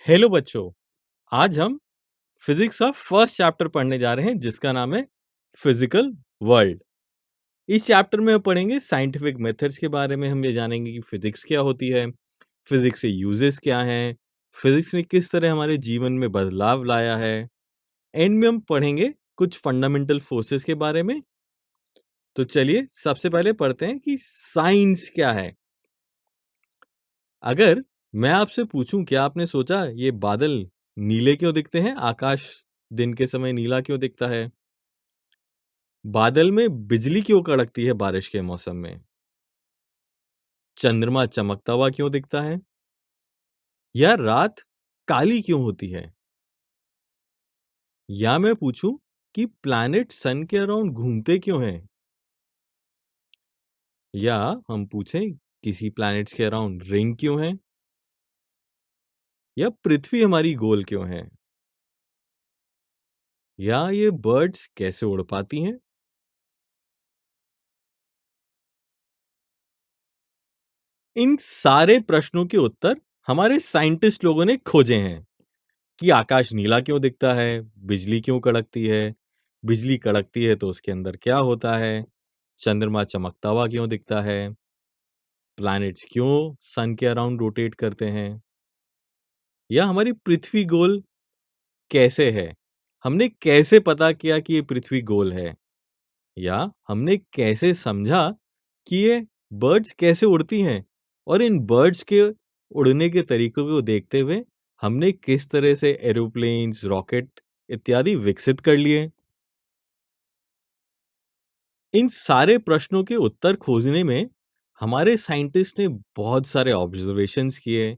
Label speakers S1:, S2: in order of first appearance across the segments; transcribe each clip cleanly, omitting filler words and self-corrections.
S1: Hello बच्चों, आज हम फिजिक्स का फर्स्ट चैप्टर पढ़ने जा रहे हैं जिसका नाम है फिजिकल वर्ल्ड। इस चैप्टर में हम पढ़ेंगे साइंटिफिक मेथड्स के बारे में। हम ये जानेंगे कि फिजिक्स क्या होती है, फिजिक्स के यूजेस क्या हैं, फिजिक्स ने किस तरह हमारे जीवन में बदलाव लाया है। एंड में हम पढ़ेंगे कुछ फंडामेंटल फोर्सेस के बारे में। तो चलिए सबसे पहले पढ़ते हैं कि साइंस क्या है। अगर मैं आपसे पूछूं, क्या आपने सोचा ये बादल नीले क्यों दिखते हैं? आकाश दिन के समय नीला क्यों दिखता है? बादल में बिजली क्यों कड़कती है बारिश के मौसम में? चंद्रमा चमकता हुआ क्यों दिखता है? या रात काली क्यों होती है? या मैं पूछूं कि प्लैनेट सन के अराउंड घूमते क्यों हैं? या हम पूछें किसी प्लैनेट्स के अराउंड रिंग क्यों है? या पृथ्वी हमारी गोल क्यों है? या ये बर्ड्स कैसे उड़ पाती हैं? इन सारे प्रश्नों के उत्तर हमारे साइंटिस्ट लोगों ने खोजे हैं। कि आकाश नीला क्यों दिखता है, बिजली क्यों कड़कती है, बिजली कड़कती है तो उसके अंदर क्या होता है, चंद्रमा चमकता हुआ क्यों दिखता है, प्लैनेट्स क्यों सन के अराउंड रोटेट करते हैं, या हमारी पृथ्वी गोल कैसे है। हमने कैसे पता किया कि ये पृथ्वी गोल है, या हमने कैसे समझा कि ये बर्ड्स कैसे उड़ती हैं, और इन बर्ड्स के उड़ने के तरीकों को देखते हुए हमने किस तरह से एरोप्लेन्स, रॉकेट इत्यादि विकसित कर लिए। इन सारे प्रश्नों के उत्तर खोजने में हमारे साइंटिस्ट ने बहुत सारे ऑब्जर्वेशंस किए।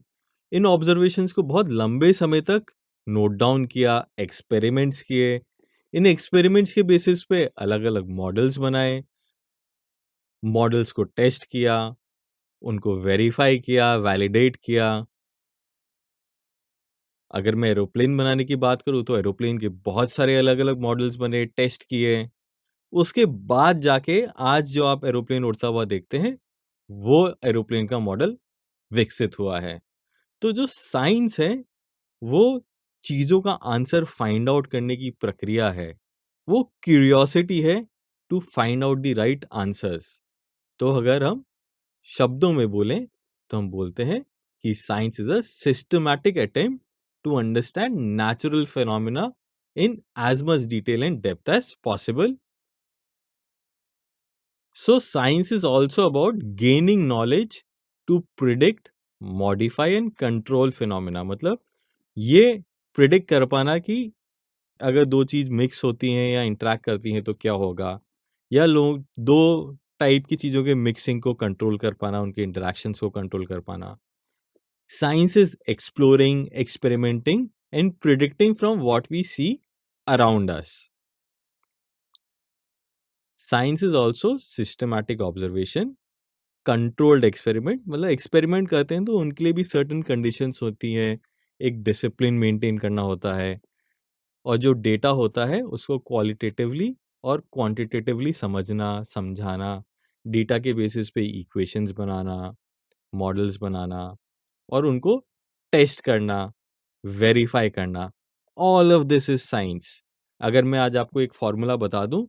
S1: इन ऑब्जर्वेशंस को बहुत लंबे समय तक नोट डाउन किया, एक्सपेरिमेंट्स किए। इन एक्सपेरिमेंट्स के बेसिस पे अलग-अलग मॉडल्स बनाए, मॉडल्स को टेस्ट किया, उनको वेरीफाई किया, वैलिडेट किया। अगर मैं एरोप्लेन बनाने की बात करूँ तो एरोप्लेन के बहुत सारे अलग-अलग मॉडल्स बने, टेस्ट किए। उसके बाद जाके आज जो आप एरोप्लेन उड़ता हुआ देखते हैं, वो एरोप्लेन का मॉडल विकसित हुआ है। तो जो साइंस है, वो चीज़ों का आंसर फाइंड आउट करने की प्रक्रिया है। वो क्यूरियोसिटी है to find out the right answers. तो अगर हम शब्दों में बोलें, तो हम बोलते हैं कि science is a systematic attempt to understand natural phenomena in as much detail and depth as possible. So science is also about gaining knowledge to predict, modify and control phenomena। मतलब ये प्रिडिक्ट कर पाना कि अगर दो चीज mix होती हैं या इंटरेक्ट करती हैं तो क्या होगा, या लोग दो टाइप की चीजों के मिक्सिंग को कंट्रोल कर पाना, उनके इंटरेक्शंस को कंट्रोल कर पाना। Science is exploring, experimenting and predicting from what we see around us. Science is also systematic observation, controlled experiment. मतलब एक्सपेरिमेंट करते हैं तो उनके लिए भी सर्टेन कंडीशंस होती हैं, एक डिसिप्लिन मेंटेन करना होता है, और जो डेटा होता है उसको क्वालिटेटिवली और क्वांटिटेटिवली समझना, समझाना, डेटा के बेसिस पे इक्वेशंस बनाना, मॉडल्स बनाना, और उनको टेस्ट करना, वेरीफाई करना। All of this is science. अगर मैं आज आपको एक फॉर्मूला बता दूं,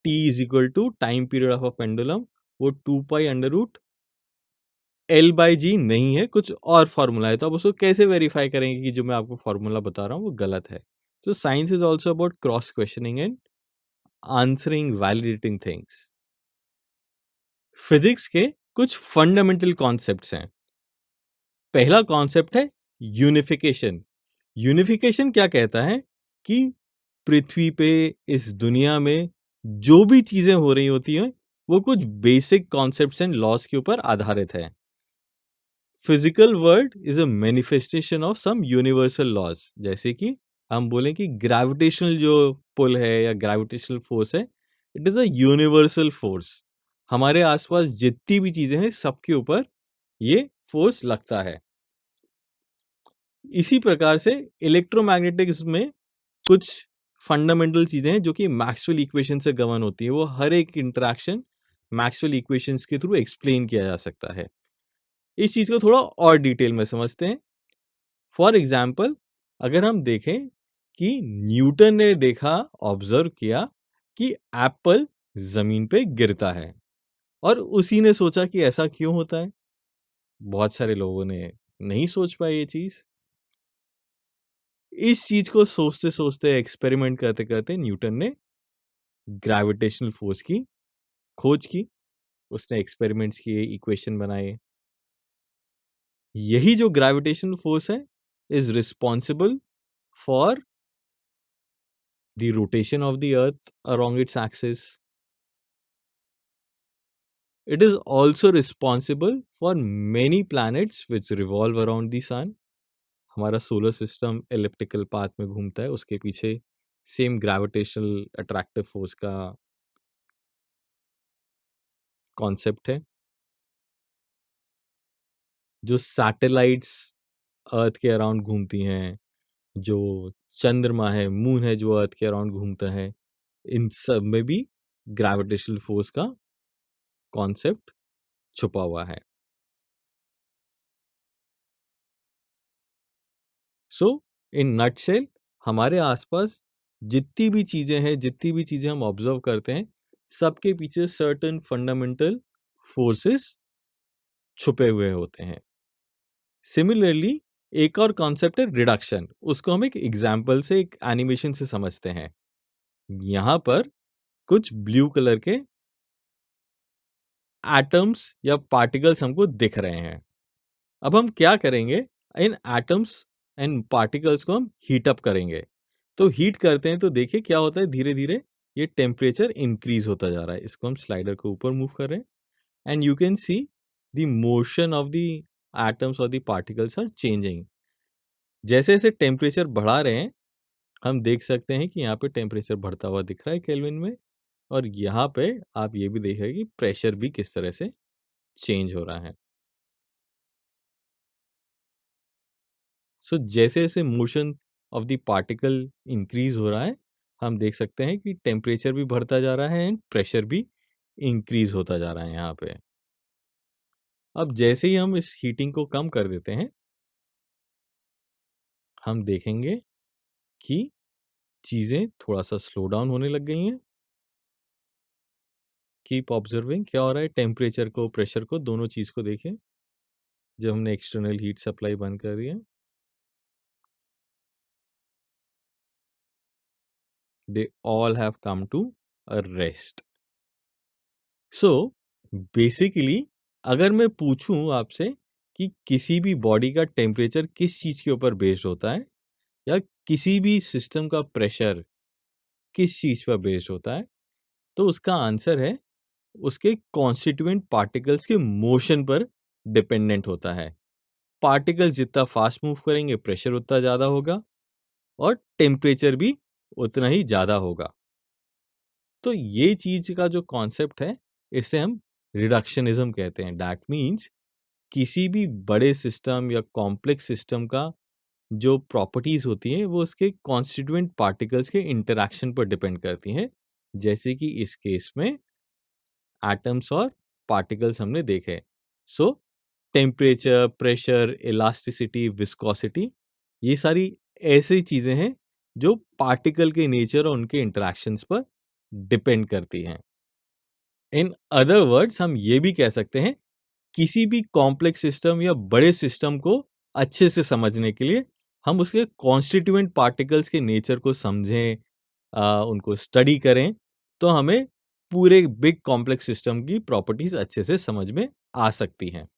S1: T is equal to time period of a pendulum, वो 2 pi under root L by G नहीं है, कुछ और फॉर्मूला है। तो आप उसको कैसे वेरीफाई करेंगे कि जो मैं आपको फॉर्मूला बता रहा हूँ वो गलत है? So science is also about cross questioning and answering, validating things. Physics के कुछ फंडामेंटल कॉन्सेप्ट्स हैं। पहला कॉन्सेप्ट है यूनिफिकेशन। यूनिफिकेशन क्या कहता है कि पृथ्वी पे, इस दुनिया में जो भी चीजें हो रही होती हैं, वो कुछ बेसिक कॉन्सेप्ट्स एंड लॉज के ऊपर आधारित है। Physical world is a manifestation of some universal laws. जैसे कि हम बोलें कि ग्रेविटेशनल जो पुल है या ग्रेविटेशनल फोर्स है, it is a universal force. हमारे आसपास जितनी भी चीजें हैं सबके ऊपर ये फोर्स लगता है। इसी प्रकार से इलेक्ट्रोमैग्नेटिक्स में कुछ फंडामेंटल चीजें हैं जो कि मैक्सवेल इक्वेशन से गवर्न होती है। वो हर एक इंटरेक्शन मैक्सवेल इक्वेशंस के थ्रू एक्सप्लेन किया जा सकता है। इस चीज को थोड़ा और डिटेल में समझते हैं। फॉर एग्ज़ाम्पल अगर हम देखें कि न्यूटन ने देखा, ऑब्ज़र्व किया कि एप्पल ज़मीन पे गिरता है और उसी ने सोचा कि ऐसा क्यों होता है? बहुत सारे लोगों ने नहीं सोच पाए ये चीज़। इस चीज़ को सोचते-सोचते, एक्सपेरिमेंट करते-करते न्यूटन ने ग्रेविटेशनल फ़ोर्स की खोज की। उसने एक्सपेरिमेंट्स किए, इक्वेशन बनाए। यही जो ग्रेविटेशनल फ़ोर्स है is responsible for the rotation of the earth along its axis. It is also responsible for many planets which revolve around the sun. हमारा सोलर सिस्टम एलिप्टिकल पाथ में घूमता है, उसके पीछे सेम ग्रेविटेशनल अट्रैक्टिव फोर्स का concept है। जो satellites अर्थ के अराउंड घूमती हैं, जो चंद्रमा है, मून है जो अर्थ के अराउंड घूमता है, इन सब में भी ग्रेविटेशनल फोर्स का कॉन्सेप्ट छुपा हुआ है। सो इन नटशेल हमारे आसपास जितनी भी चीजें हैं, जितनी भी चीजें हम ऑब्जर्व करते हैं, सबके पीछे सर्टेन फंडामेंटल फोर्सेस छुपे हुए होते हैं। सिमिलरली एक और कॉन्सेप्ट है रिडक्शन। उसको हम एक एग्जाम्पल से, एक एनिमेशन से समझते हैं। यहाँ पर कुछ ब्लू कलर के एटम्स या पार्टिकल्स हमको दिख रहे हैं। अब हम क्या करेंगे, इन एटम्स एंड पार्टिकल्स को हम हीट अप करेंगे। तो हीट करते हैं तो देखिए क्या होता है, धीरे-धीरे ये टेम्परेचर इंक्रीज़ होता जा रहा है। इसको हम स्लाइडर को ऊपर मूव कर रहे हैं and you can see the motion of the atoms और द पार्टिकल्स आर चेंजिंग। जैसे-जैसे टेम्परेचर बढ़ा रहे हैं, हम देख सकते हैं कि यहाँ पे टेम्परेचर बढ़ता हुआ दिख रहा है केल्विन में, और यहाँ पे आप ये भी देख रहे हैं कि प्रेशर भी किस तरह से चेंज हो रहा है। सो जैसे-जैसे motion of the particle increase हो रहा है, हम देख सकते हैं कि टेम्परेचर भी बढ़ता जा रहा है एंड प्रेशर भी इंक्रीज़ होता जा रहा है यहाँ पे। अब जैसे ही हम इस हीटिंग को कम कर देते हैं, हम देखेंगे कि चीज़ें थोड़ा-सा स्लो डाउन होने लग गई हैं। कीप ऑब्जर्विंग क्या हो रहा है, टेम्परेचर को, प्रेशर को, दोनों चीज़ को देखें, जब हमने एक्सटर्नल हीट सप्लाई बंद कर दिया। They all have come to a rest. So basically अगर मैं पूछूं आपसे कि किसी भी बॉडी का टेम्परेचर किस चीज के ऊपर बेस्ड होता है, या किसी भी सिस्टम का प्रेशर किस चीज पर बेस्ड होता है, तो उसका आंसर है उसके कॉन्स्टिट्यूएंट पार्टिकल्स के मोशन पर डिपेंडेंट होता है। पार्टिकल्स जितना फास्ट मूव करेंगे, प्रेशर उतना ज्यादा होगा और टेम्परेचर भी उतना ही ज्यादा होगा। तो ये चीज का जो कॉन्सेप्ट है, इसे हम रिडक्शनिज्म कहते हैं। दैट मीन्स किसी भी बड़े सिस्टम या कॉम्प्लेक्स सिस्टम का जो प्रॉपर्टीज होती हैं, वो उसके कॉन्स्टिट्यूएंट पार्टिकल्स के इंटरैक्शन पर डिपेंड करती हैं। जैसे कि इस केस में एटम्स और पार्टिकल्स हमने देखे। सो टेम्परेचर, प्रेशर, इलास्टिसिटी, विस्कोसिटी, ये सारी ऐसी चीजें हैं जो पार्टिकल के नेचर और उनके इंटरैक्शंस पर डिपेंड करती हैं। इन अदर वर्ड्स हम ये भी कह सकते हैं, किसी भी कॉम्प्लेक्स सिस्टम या बड़े सिस्टम को अच्छे से समझने के लिए हम उसके कॉन्स्टिट्यूएंट पार्टिकल्स के नेचर को समझें, उनको स्टडी करें, तो हमें पूरे बिग कॉम्प्लेक्स सिस्टम की प्रॉपर्टीज अच्छे से समझ में आ सकती हैं।